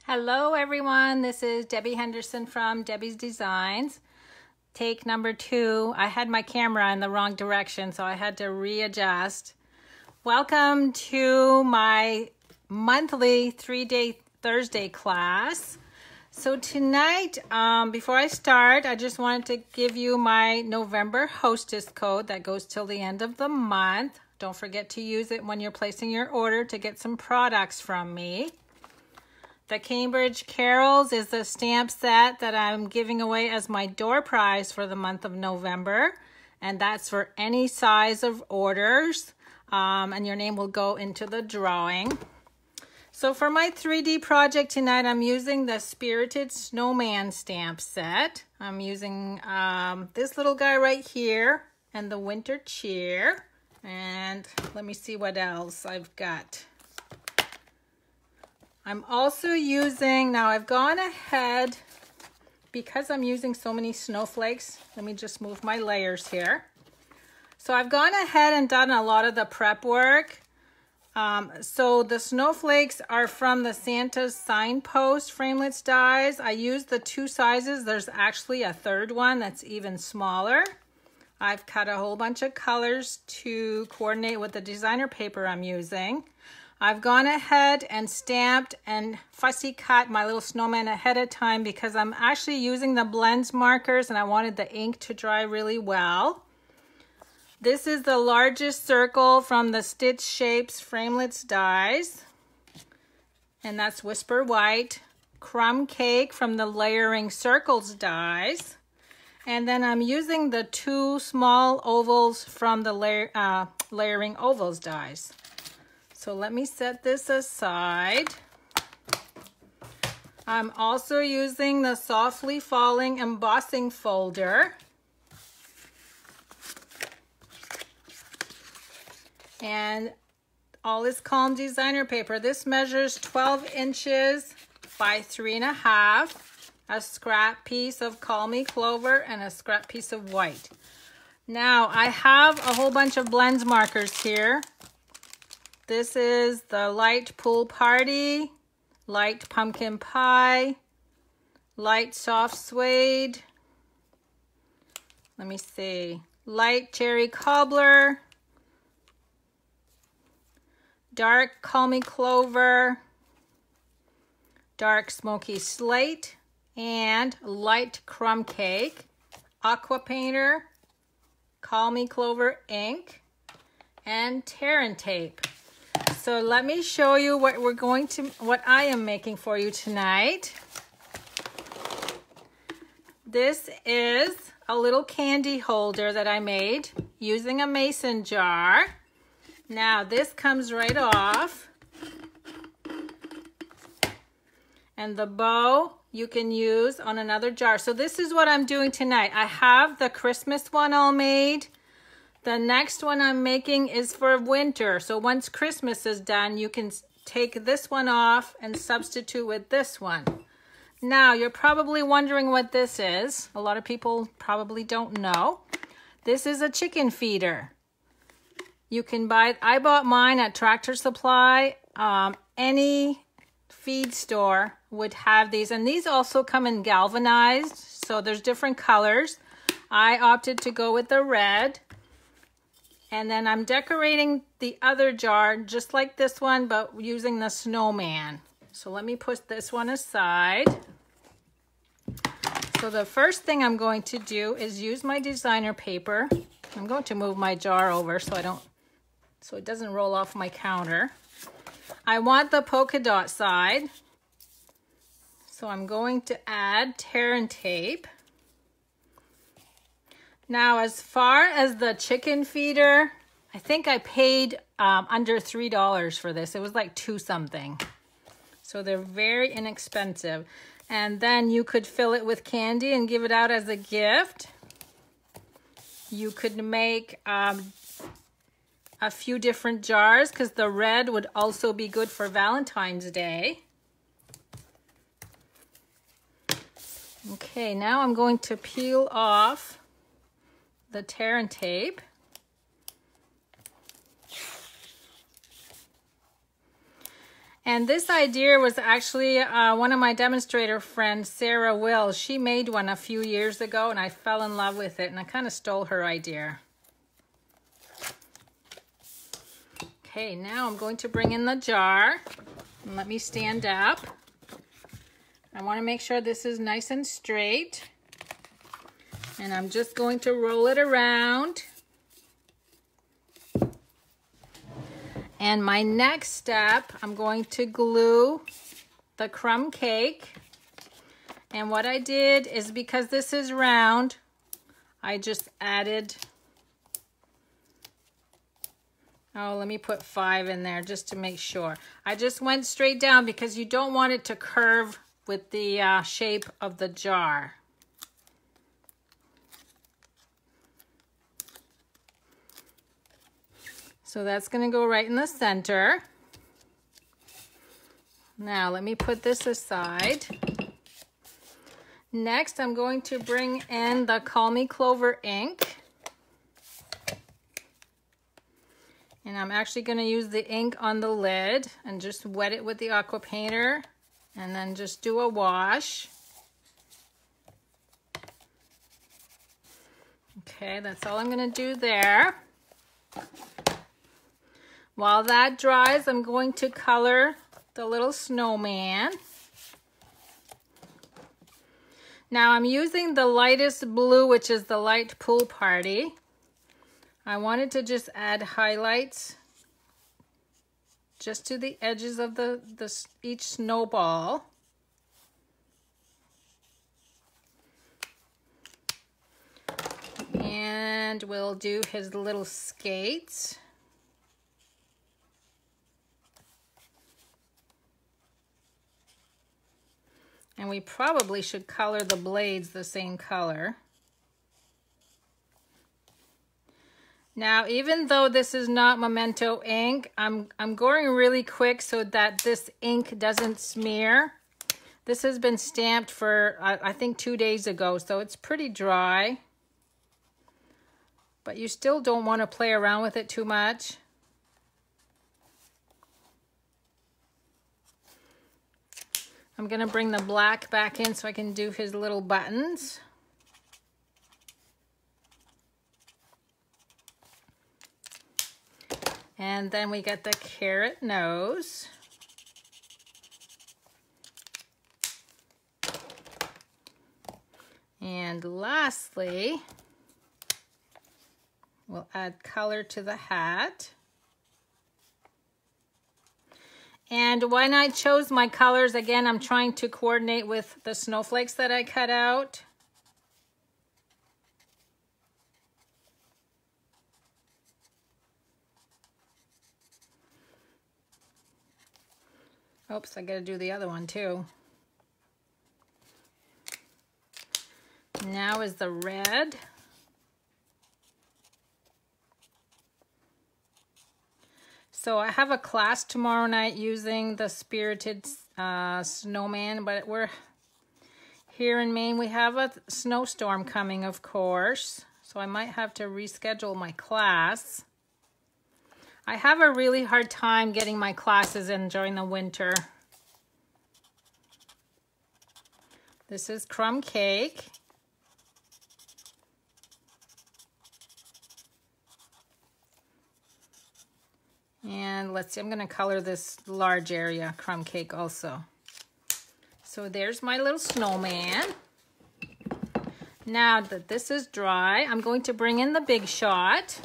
Hello everyone, this is Debbie Henderson from Debbie's Designs. Take number 2. I had my camera in the wrong direction, so I had to readjust. Welcome to my monthly 3-day Thursday class. So tonight, before I start, I just wanted to give you my November hostess code that goes till the end of the month. Don't forget to use it when you're placing your order to get some products from me. The Cambridge Carols is the stamp set that I'm giving away as my door prize for the month of November. And that's for any size of orders. And your name will go into the drawing. So for my 3D project tonight, I'm using the Spirited Snowman stamp set. I'm using this little guy right here and the winter cheer. And let me see what else I've got. I'm also using, now I've gone ahead, because I'm using so many snowflakes, let me just move my layers here. So I've gone ahead and done a lot of the prep work. So the snowflakes are from the Santa's Signpost framelits dies. I used the 2 sizes. There's actually a third one that's even smaller. I've cut a whole bunch of colors to coordinate with the designer paper I'm using. I've gone ahead and stamped and fussy cut my little snowman ahead of time because I'm actually using the blends markers and I wanted the ink to dry really well. This is the largest circle from the Stitch Shapes framelits dies. And that's Whisper White. Crumb Cake from the Layering Circles dies. And then I'm using the 2 small ovals from the Layering Ovals dies. So let me set this aside. I'm also using the Softly Falling embossing folder. And all is calm designer paper. This measures 12 inches by 3.5. A scrap piece of Call Me Clover and a scrap piece of white. Now I have a whole bunch of blends markers here. This is the Light Pool Party, Light Pumpkin Pie, Light Soft Suede, let me see, Light Cherry Cobbler, Dark Call Me Clover, Dark Smoky Slate, and Light Crumb Cake, Aqua Painter, Call Me Clover ink, and Terran tape. So let me show you what what I am making for you tonight. This is a little candy holder that I made using a mason jar. Now this comes right off. And the bow you can use on another jar. So this is what I'm doing tonight. I have the Christmas one all made. The next one I'm making is for winter. So once Christmas is done, you can take this one off and substitute with this one. Now, you're probably wondering what this is. A lot of people probably don't know. This is a chicken feeder. You can buy it. I bought mine at Tractor Supply. Any feed store would have these. And these also come in galvanized. So there's different colors. I opted to go with the red. And then I'm decorating the other jar just like this one, but using the snowman. So let me put this one aside. So the first thing I'm going to do is use my designer paper. I'm going to move my jar over so it doesn't roll off my counter. I want the polka dot side. So I'm going to add Terran tape. Now, as far as the chicken feeder, I think I paid under $3 for this. It was like $2 something. So they're very inexpensive. And then you could fill it with candy and give it out as a gift. You could make a few different jars because the red would also be good for Valentine's Day. Okay, now I'm going to peel off the Terran tape. And this idea was actually one of my demonstrator friends, Sarah Wills. She made one a few years ago and I fell in love with it and I kind of stole her idea. Okay, now I'm going to bring in the jar and let me stand up. I want to make sure this is nice and straight. And I'm just going to roll it around. And my next step, I'm going to glue the crumb cake. And what I did is, because this is round, I just added, let me put 5 in there just to make sure. I just went straight down because you don't want it to curve with the shape of the jar. So that's going to go right in the center. Now let me put this aside. Next, I'm going to bring in the Call Me Clover ink. And I'm actually going to use the ink on the lid and just wet it with the aqua painter and then just do a wash. Okay, that's all I'm going to do there. While that dries, I'm going to color the little snowman. Now I'm using the lightest blue, which is the light pool party. I wanted to just add highlights just to the edges of each snowball. And we'll do his little skates. And we probably should color the blades the same color. Now, even though this is not Memento ink, I'm going really quick so that this ink doesn't smear. This has been stamped for, I think, 2 days ago, so it's pretty dry. But you still don't want to play around with it too much. I'm going to bring the black back in so I can do his little buttons. And then we get the carrot nose. And lastly, we'll add color to the hat. And when I chose my colors, again, I'm trying to coordinate with the snowflakes that I cut out. Oops, I gotta do the other one too. Now is the red. So I have a class tomorrow night using the Spirited Snowman, but we're here in Maine. We have a snowstorm coming, of course, so I might have to reschedule my class. I have a really hard time getting my classes in during the winter. This is crumb cake. And let's see, I'm going to color this large area crumb cake also. So there's my little snowman. Now that this is dry, I'm going to bring in the Big Shot.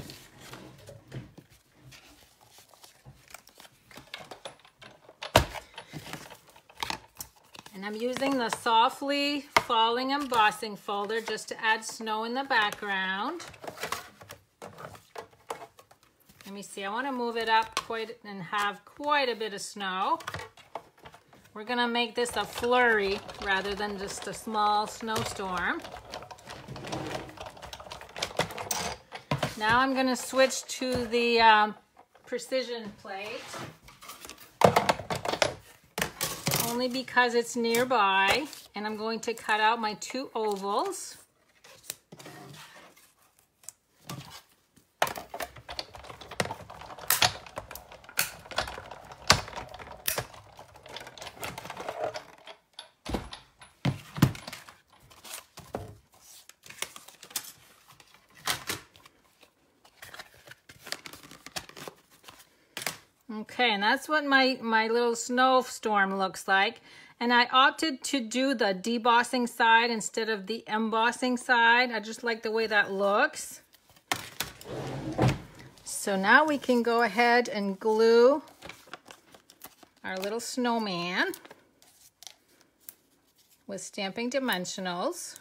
And I'm using the Softly Falling embossing folder just to add snow in the background. Let me see, I want to move it up quite and have quite a bit of snow. We're going to make this a flurry rather than just a small snowstorm. Now I'm going to switch to the precision plate. Only because it's nearby, and I'm going to cut out my 2 ovals. Okay, and that's what my little snowstorm looks like. And I opted to do the debossing side instead of the embossing side. I just like the way that looks. So now we can go ahead and glue our little snowman with Stampin' Dimensionals.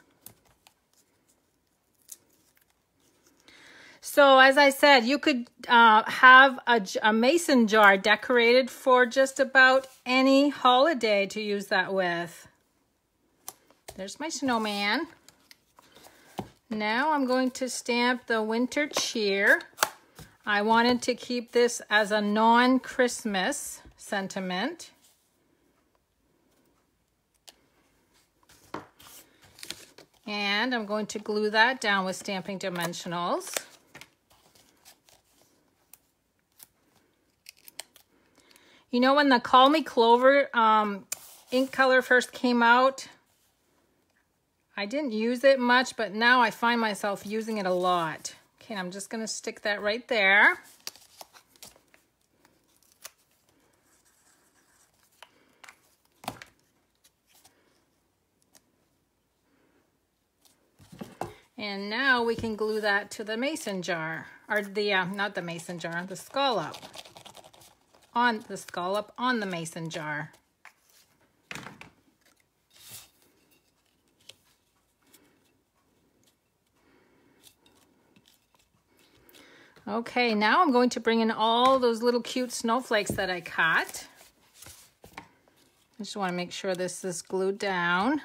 So as I said, you could have a mason jar decorated for just about any holiday to use that with. There's my snowman. Now I'm going to stamp the winter cheer. I wanted to keep this as a non-Christmas sentiment. And I'm going to glue that down with Stampin' Dimensionals. You know, when the Call Me Clover ink color first came out, I didn't use it much, but now I find myself using it a lot. Okay, I'm just going to stick that right there. And now we can glue that to the mason jar, or the, not the mason jar, the scallop. On the scallop on the mason jar. Okay, now I'm going to bring in all those little cute snowflakes that I cut. I just want to make sure this is glued down.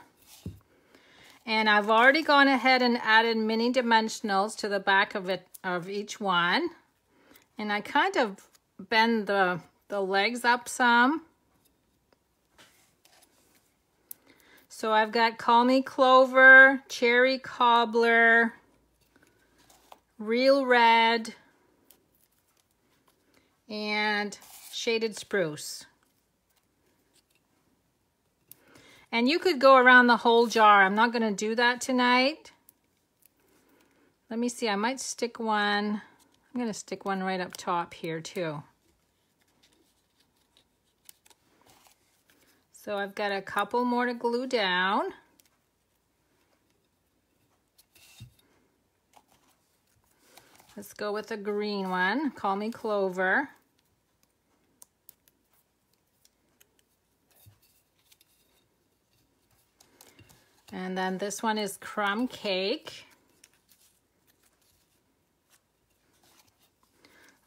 And I've already gone ahead and added mini dimensionals to the back of each one. And I kind of bend the legs up some. So I've got Call Me Clover, Cherry Cobbler, Real Red, and Shaded Spruce. And you could go around the whole jar. I'm not going to do that tonight. Let me see, I might stick one. I'm going to stick one right up top here too. So I've got a couple more to glue down. Let's go with the green one, Call Me Clover. And then this one is Crumb Cake.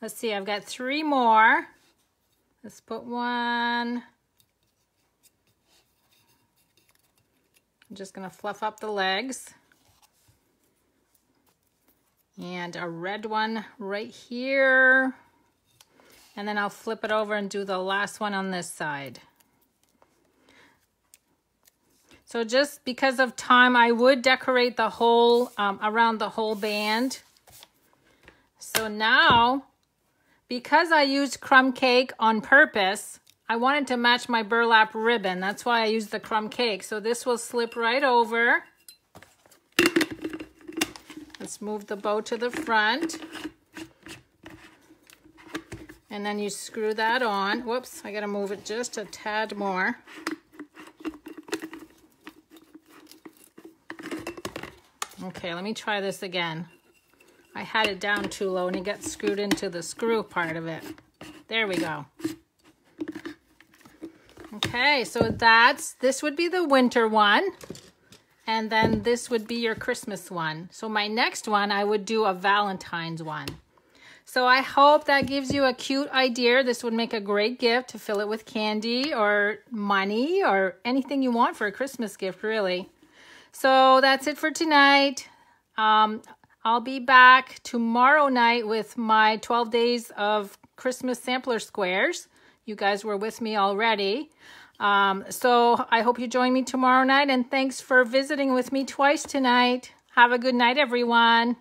Let's see, I've got 3 more. Let's put one. I'm just gonna fluff up the legs. And a red one right here. And then I'll flip it over and do the last one on this side. So just because of time, I would decorate the whole, around the whole band. So now, because I used crumb cake on purpose, I wanted to match my burlap ribbon. That's why I used the crumb cake. So this will slip right over. Let's move the bow to the front. And then you screw that on. Whoops, I gotta move it just a tad more. Okay, let me try this again. I had it down too low and it got screwed into the screw part of it. There we go. Okay, so this would be the winter one. And then this would be your Christmas one. So my next one, I would do a Valentine's one. So I hope that gives you a cute idea. This would make a great gift to fill it with candy or money or anything you want for a Christmas gift, really. So that's it for tonight. I'll be back tomorrow night with my 12 days of Christmas sampler squares. You guys were with me already. So I hope you join me tomorrow night, and thanks for visiting with me twice tonight. Have a good night, everyone.